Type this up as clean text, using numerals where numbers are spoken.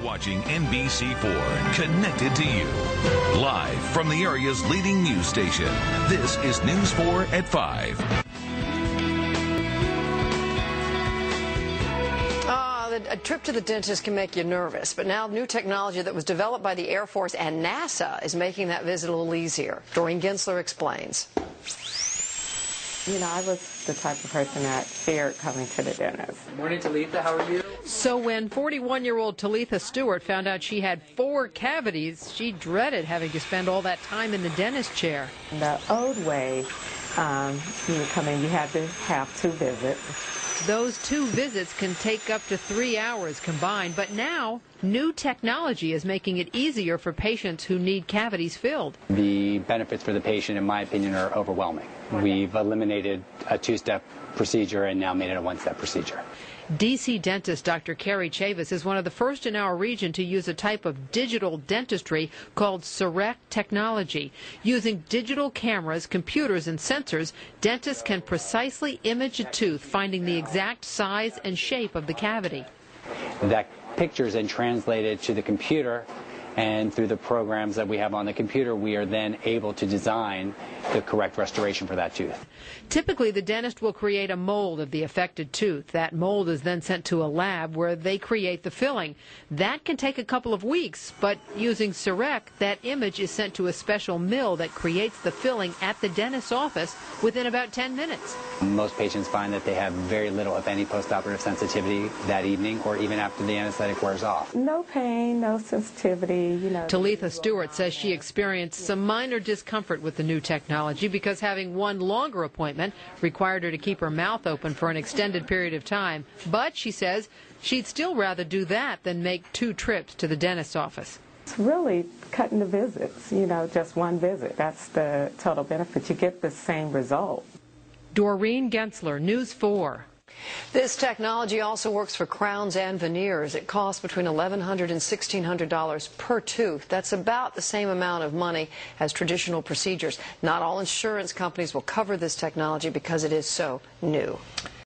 watching NBC4, connected to you. Live from the area's leading news station, this is News 4 at 5. A trip to the dentist can make you nervous, but now new technology that was developed by the Air Force and NASA is making that visit a little easier. Doreen Gensler explains. You know, I was the type of person that feared coming to the dentist. Good morning, Talitha. How are you? So when 41-year-old Talitha Stewart found out she had 4 cavities, she dreaded having to spend all that time in the dentist chair. The old way, you would come in, you had to have 2 visits. Those 2 visits can take up to 3 hours combined, but now new technology is making it easier for patients who need cavities filled. The benefits for the patient, in my opinion, are overwhelming. We've eliminated a 2-step procedure and now made it a 1-step procedure. DC dentist Dr. Chavis is one of the first in our region to use a type of digital dentistry called Surrect technology. Using digital cameras, computers, and sensors, dentists can precisely image a tooth, finding the exact size and shape of the cavity. That picture is then translated to the computer, and through the programs that we have on the computer, we are then able to design the correct restoration for that tooth. Typically, the dentist will create a mold of the affected tooth. That mold is then sent to a lab where they create the filling. That can take a couple of weeks, but using Surrect, that image is sent to a special mill that creates the filling at the dentist's office within about 10 minutes. Most patients find that they have very little, if any, postoperative sensitivity that evening or even after the anesthetic wears off. No pain, no sensitivity, you know. Talitha Stewart says she experienced some minor discomfort with the new technology because having one longer appointment required her to keep her mouth open for an extended period of time. But she says she'd still rather do that than make 2 trips to the dentist's office. It's really cutting the visits, you know, just 1 visit. That's the total benefit. You get the same result. Doreen Gensler, News 4. This technology also works for crowns and veneers. It costs between $1,100 and $1,600 per tooth. That's about the same amount of money as traditional procedures. Not all insurance companies will cover this technology because it is so new.